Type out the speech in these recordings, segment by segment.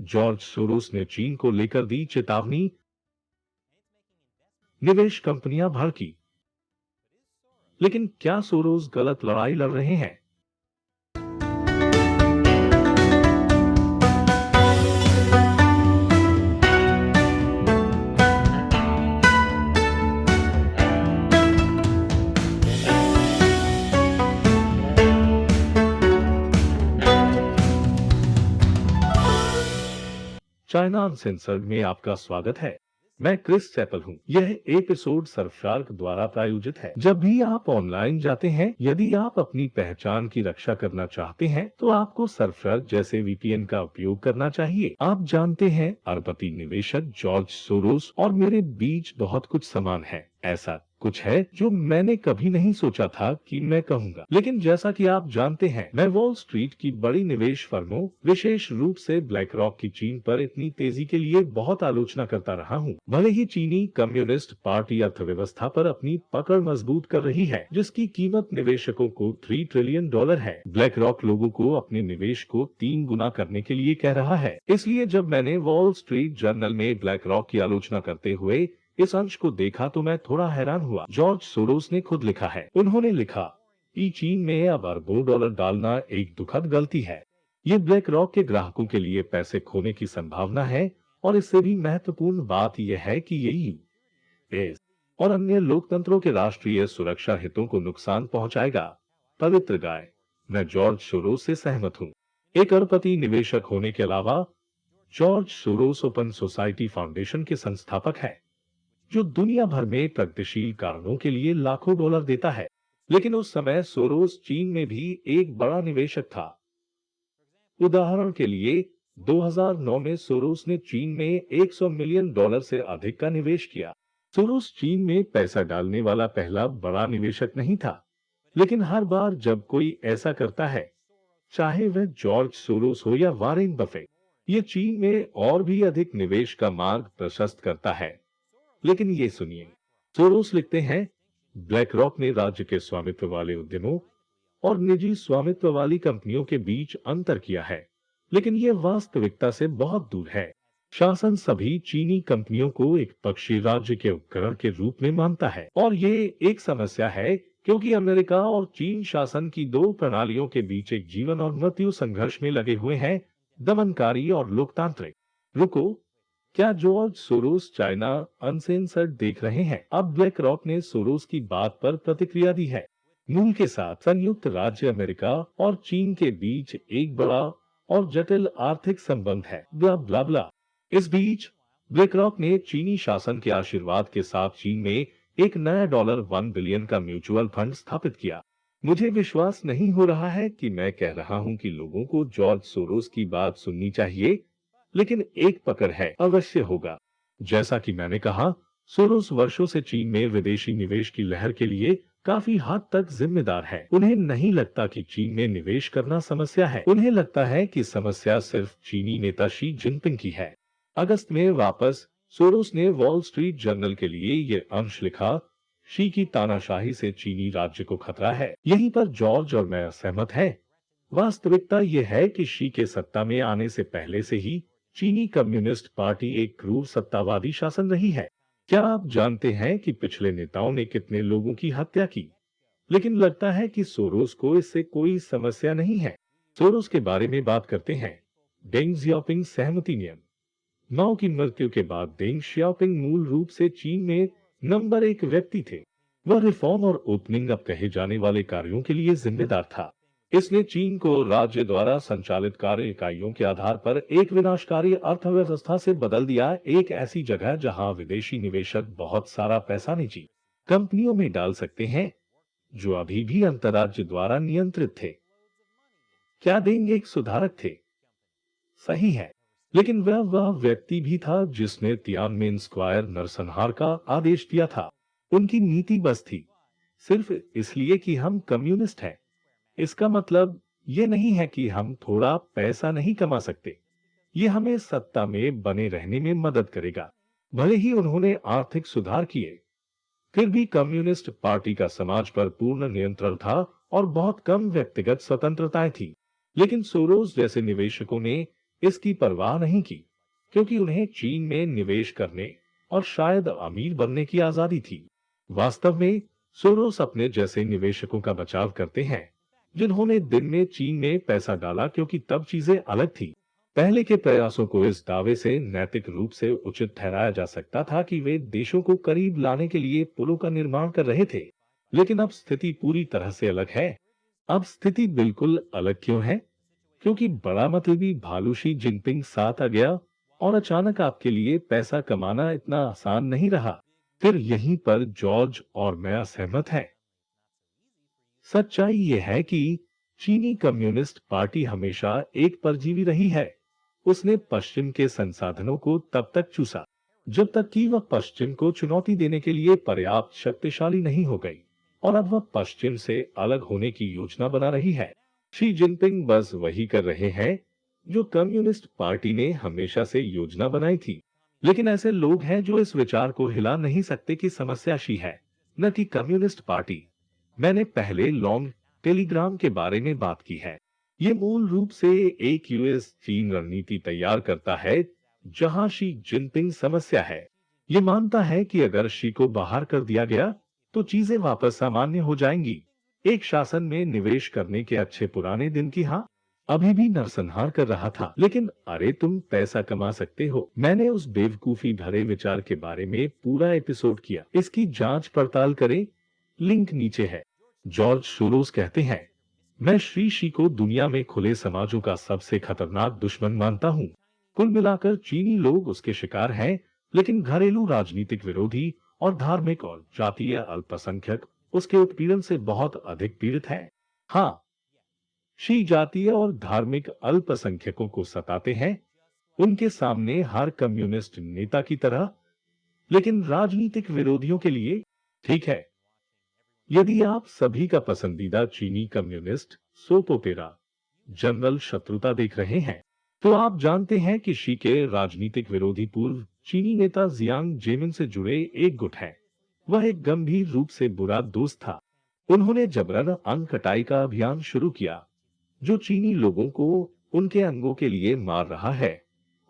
George Soros ने चीन को लेकर दी चेतावनी, निवेश कंपनियां भड़की। लेकिन क्या सोरोस गलत लड़ाई लड़ रहे हैं? चाइना अनसेंसर्ड में आपका स्वागत है। मैं क्रिस चैपल हूँ। यह एपिसोड सरफराज द्वारा प्रायोजित है। जब भी आप ऑनलाइन जाते हैं, यदि आप अपनी पहचान की रक्षा करना चाहते हैं, तो आपको सरफराज जैसे वीपीएन का उपयोग करना चाहिए। आप जानते हैं, अरबपति निवेशक जॉर्ज सोरोस और मेरे बीच बहुत कुछ समान है। ऐसा कुछ है जो मैंने कभी नहीं सोचा था कि मैं कहूँगा। लेकिन जैसा कि आप जानते हैं, मैं वॉल स्ट्रीट की बड़ी निवेश फर्मों, विशेष रूप से ब्लैक रॉक की चीन पर इतनी तेजी के लिए बहुत आलोचना करता रहा हूँ। भले ही चीनी कम्युनिस्ट पार्टी अर्थव्यवस्था पर अपनी पकड़ मजबूत कर रही है, जिसकी कीमत निवेशकों को $3 ट्रिलियन है, ब्लैक रॉक लोगों को अपने निवेश को 3 गुना करने के लिए कह रहा है। इसलिए जब मैंने वॉल स्ट्रीट जर्नल में ब्लैक रॉक की आलोचना करते हुए इस अंश को देखा तो मैं थोड़ा हैरान हुआ। जॉर्ज सोरोस ने खुद लिखा है। उन्होंने लिखा कि चीन में अब अरबों डॉलर डालना एक दुखद गलती है। ये ब्लैक रॉक के ग्राहकों के लिए पैसे खोने की संभावना है, और इससे भी महत्वपूर्ण बात यह है कि ये यूएस और अन्य लोकतंत्रों के राष्ट्रीय सुरक्षा हितों को नुकसान पहुंचाएगा। पवित्र गाय। मैं जॉर्ज सोरोस से सहमत हूँ। एक अरबपति निवेशक होने के अलावा George Soros open society foundation के संस्थापक है, जो दुनिया भर में प्रगतिशील कारणों के लिए लाखों डॉलर देता है। लेकिन उस समय सोरोस चीन में भी एक बड़ा निवेशक था। उदाहरण के लिए 2009 में सोरोस ने चीन में $100 मिलियन से अधिक का निवेश किया। सोरोस चीन में पैसा डालने वाला पहला बड़ा निवेशक नहीं था, लेकिन हर बार जब कोई ऐसा करता है, चाहे वह जॉर्ज सोरोस हो या वॉरेन बफेट, ये चीन में और भी अधिक निवेश का मार्ग प्रशस्त करता है। लेकिन ये सुनिए, सोरोस लिखते हैं, ब्लैक रॉक ने राज्य के स्वामित्व वाले उद्यमों और निजी स्वामित्व वाली कंपनियों के बीच अंतर किया है, लेकिन ये वास्तविकता से बहुत दूर है। शासन सभी चीनी कंपनियों को एक पक्षी राज्य के उपकरण के रूप में मानता है, और ये एक समस्या है क्योंकि अमेरिका और चीन शासन की दो प्रणालियों के बीच एक जीवन और मृत्यु संघर्ष में लगे हुए हैं, दमनकारी और लोकतांत्रिक। रुको, क्या जॉर्ज सोरोस चाइना अनसेंसर्ड देख रहे हैं? अब ब्लैक रॉक ने सोरोस की बात पर प्रतिक्रिया दी है। मूल के साथ संयुक्त राज्य अमेरिका और चीन के बीच एक बड़ा और जटिल आर्थिक संबंध है। ब्ला ब्ला ब्ला। इस बीच ब्लैक रॉक ने चीनी शासन के आशीर्वाद के साथ चीन में एक नया $1 बिलियन का म्यूचुअल फंड स्थापित किया। मुझे विश्वास नहीं हो रहा है कि मैं कह रहा हूं कि लोगों को जॉर्ज सोरोस की बात सुननी चाहिए, लेकिन एक पकड़ है, अवश्य होगा। जैसा कि मैंने कहा, सोरोस वर्षों से चीन में विदेशी निवेश की लहर के लिए काफी हद तक जिम्मेदार है। उन्हें नहीं लगता कि चीन में निवेश करना समस्या है। उन्हें लगता है कि समस्या सिर्फ चीनी नेता शी जिनपिंग की है। अगस्त में वापस सोरोस ने वॉल स्ट्रीट जर्नल के लिए ये अंश लिखा, शी की तानाशाही से चीनी राज्य को खतरा है। यहीं पर जॉर्ज और मैं असहमत हैं। वास्तविकता यह है कि शी के सत्ता में आने से पहले से ही चीनी कम्युनिस्ट पार्टी एक क्रूर सत्तावादी शासन रही है। क्या आप जानते हैं कि पिछले नेताओं ने कितने लोगों की हत्या की? लेकिन लगता है कि सोरोस को इससे कोई समस्या नहीं है। सोरोस के बारे में बात करते हैं। डेंग जियाओपिंग सहमति नियम। माओ की मृत्यु के बाद डेंग शियाओपिंग मूल रूप से चीन में नंबर 1 व्यक्ति थे। वह रिफॉर्म और ओपनिंग अप कहे जाने वाले कार्यों के लिए जिम्मेदार था। इसने चीन को राज्य द्वारा संचालित कार्य इकाइयों के आधार पर एक विनाशकारी अर्थव्यवस्था से बदल दिया, एक ऐसी जगह जहां विदेशी निवेशक बहुत सारा पैसा निजी कंपनियों में डाल सकते हैं, जो अभी भी अंतर्राज्य द्वारा नियंत्रित थे। क्या डेंग एक सुधारक थे? सही है, लेकिन वह व्यक्ति भी था जिसने तियानमेन स्क्वायर नरसंहार का आदेश दिया था। उनकी नीति बस थी, सिर्फ इसलिए कि हम कम्युनिस्ट हैं। इसका मतलब ये नहीं है कि हम थोड़ा पैसा नहीं कमा सकते। ये हमें सत्ता में बने रहने में मदद करेगा। भले ही उन्होंने आर्थिक सुधार किए, फिर भी कम्युनिस्ट पार्टी का समाज पर पूर्ण नियंत्रण था और बहुत कम व्यक्तिगत स्वतंत्रताएं थी। लेकिन सोरोस जैसे निवेशकों ने इसकी परवाह नहीं की, क्योंकि उन्हें चीन में निवेश करने और शायद अमीर बनने की आजादी थी। वास्तव में सोरोस अपने जैसे निवेशकों का बचाव करते हैं, जिन्होंने दिन में चीन में पैसा डाला क्योंकि तब चीजें अलग थी। पहले के प्रयासों को इस दावे से नैतिक रूप से उचित ठहराया जा सकता था कि वे देशों को करीब लाने के लिए पुलों का निर्माण कर रहे थे, लेकिन अब स्थिति पूरी तरह से अलग है। अब स्थिति बिल्कुल अलग क्यों है? क्योंकि बड़ा मतलबी भालू शी जिनपिंग साथ आ गया और अचानक आपके लिए पैसा कमाना इतना आसान नहीं रहा। फिर यहीं पर जॉर्ज और मैं असहमत हैं। सच्चाई ये है कि चीनी कम्युनिस्ट पार्टी हमेशा एक परजीवी रही है। उसने पश्चिम के संसाधनों को तब तक चूसा जब तक कि वह पश्चिम को चुनौती देने के लिए पर्याप्त शक्तिशाली नहीं हो गई, और अब वह पश्चिम से अलग होने की योजना बना रही है। शी जिनपिंग बस वही कर रहे हैं जो कम्युनिस्ट पार्टी ने हमेशा से योजना बनाई थी। लेकिन ऐसे लोग हैं जो इस विचार को हिला नहीं सकते कि समस्या शी है, न कि कम्युनिस्ट पार्टी। मैंने पहले लॉन्ग टेलीग्राम के बारे में बात की है। ये मूल रूप से एक यूएस चीन रणनीति तैयार करता है, जहां शी जिनपिंग समस्या है। ये मानता है कि अगर शी को बाहर कर दिया गया तो चीजें वापस सामान्य हो जाएंगी। एक शासन में निवेश करने के अच्छे पुराने दिन की हाँ अभी भी नरसंहार कर रहा था। लेकिन अरे तुम पैसा कमा सकते हो। मैंने उस बेवकूफी भरे विचार के बारे में पूरा एपिसोड किया, इसकी जांच पड़ताल करें, लिंक नीचे है। जॉर्ज सोरोस कहते हैं, मैं श्री को दुनिया में खुले समाजों का सबसे खतरनाक दुश्मन मानता हूँ। कुल मिलाकर चीनी लोग उसके शिकार हैं, लेकिन घरेलू राजनीतिक विरोधी और धार्मिक और जातीय अल्पसंख्यक उसके उत्पीड़न से बहुत अधिक पीड़ित हैं। हाँ, शी जातीय और धार्मिक अल्पसंख्यकों को सताते हैं, उनके सामने हर कम्युनिस्ट नेता की तरह, लेकिन राजनीतिक विरोधियों के लिए ठीक है। यदि आप सभी का पसंदीदा चीनी कम्युनिस्ट सोप ओपेरा जनरल शत्रुता देख रहे हैं, तो आप जानते हैं कि शी के राजनीतिक विरोधी पूर्व चीनी नेता जियांग जेमिन से जुड़े एक गुट है। वह एक गंभीर रूप से बुरा दोस्त था। उन्होंने जबरन अंग कटाई का अभियान शुरू किया, जो चीनी लोगों को उनके अंगों के लिए मार रहा है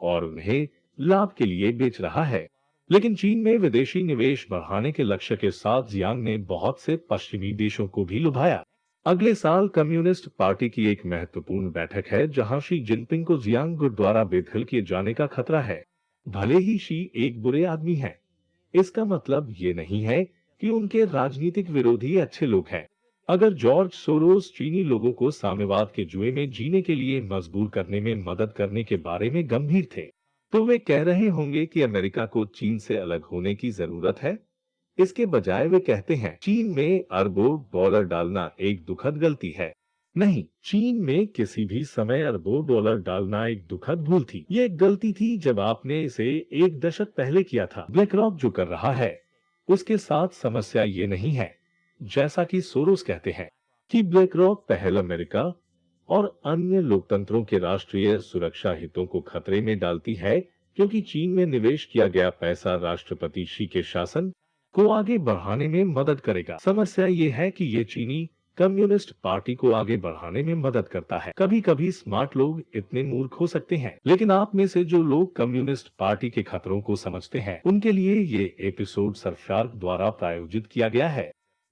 और उन्हें लाभ के लिए बेच रहा है। लेकिन चीन में विदेशी निवेश बढ़ाने के लक्ष्य के साथ जियांग ने बहुत से पश्चिमी देशों को भी लुभाया। अगले साल कम्युनिस्ट पार्टी की एक महत्वपूर्ण बैठक है, जहां शी जिनपिंग को जियांग गुट द्वारा बेदखल किए जाने का खतरा है। भले ही शी एक बुरे आदमी है, इसका मतलब ये नहीं है कि उनके राजनीतिक विरोधी अच्छे लोग हैं। अगर जॉर्ज सोरोस चीनी लोगों को साम्यवाद के जुए में जीने के लिए मजबूर करने में मदद करने के बारे में गंभीर थे, तो वे कह रहे होंगे कि अमेरिका को चीन से अलग होने की जरूरत है। इसके बजाय वे कहते हैं चीन में अरबों डॉलर डालना एक दुखद गलती है। नहीं, चीन में किसी भी समय अरबों डॉलर डालना एक दुखद भूल थी। ये एक गलती थी जब आपने इसे एक दशक पहले किया था। ब्लैक रॉक जो कर रहा है, उसके साथ समस्या ये नहीं है, जैसा कि सोरोस कहते हैं, कि ब्लैक रॉक पहल अमेरिका और अन्य लोकतंत्रों के राष्ट्रीय सुरक्षा हितों को खतरे में डालती है, क्योंकि चीन में निवेश किया गया पैसा राष्ट्रपति शी के शासन को आगे बढ़ाने में मदद करेगा। समस्या ये है कि ये चीनी कम्युनिस्ट पार्टी को आगे बढ़ाने में मदद करता है। कभी कभी स्मार्ट लोग इतने मूर्ख हो सकते हैं, लेकिन आप में से जो लोग कम्युनिस्ट पार्टी के खतरों को समझते हैं, उनके लिए ये एपिसोड सरशार्क द्वारा प्रायोजित किया गया है।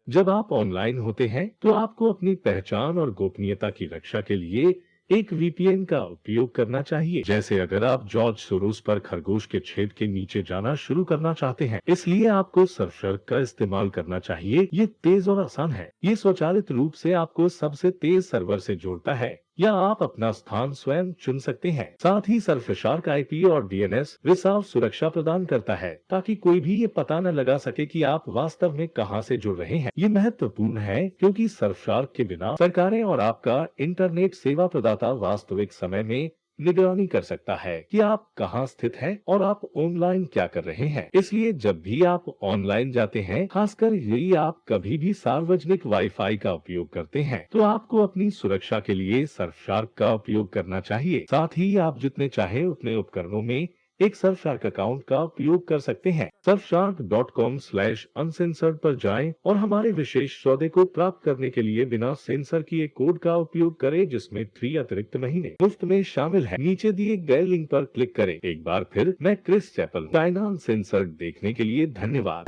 जब आप ऑनलाइन होते हैं, तो आपको अपनी पहचान और गोपनीयता की रक्षा के लिए एक वीपीएन का उपयोग करना चाहिए। जैसे अगर आप जॉर्ज सोरोस पर खरगोश के छेद के नीचे जाना शुरू करना चाहते हैं, इसलिए आपको सरफर्क का इस्तेमाल करना चाहिए। ये तेज और आसान है। ये स्वचालित रूप से आपको सबसे तेज सर्वर से जोड़ता है, या आप अपना स्थान स्वयं चुन सकते हैं। साथ ही सरफशार्क आईपी और डीएनएस रिसाव सुरक्षा प्रदान करता है, ताकि कोई भी ये पता न लगा सके कि आप वास्तव में कहां से जुड़ रहे हैं। ये महत्वपूर्ण है क्योंकि सरफशार्क के बिना सरकारें और आपका इंटरनेट सेवा प्रदाता वास्तविक समय में निगरानी कर सकता है कि आप कहां स्थित हैं और आप ऑनलाइन क्या कर रहे हैं। इसलिए जब भी आप ऑनलाइन जाते हैं, खासकर यदि आप कभी भी सार्वजनिक वाईफाई का उपयोग करते हैं, तो आपको अपनी सुरक्षा के लिए सरफशार्क का उपयोग करना चाहिए। साथ ही आप जितने चाहे उतने उपकरणों में एक सर्फशार्क अकाउंट का उपयोग कर सकते हैं। surfshark.com/uncensored पर जाएं और हमारे विशेष सौदे को प्राप्त करने के लिए बिना सेंसर किए कोड का उपयोग करें, जिसमें 3 अतिरिक्त महीने मुफ्त में शामिल है। नीचे दिए गए लिंक पर क्लिक करें। एक बार फिर मैं क्रिस चैपल, चाइना अनसेंसर्ड देखने के लिए धन्यवाद।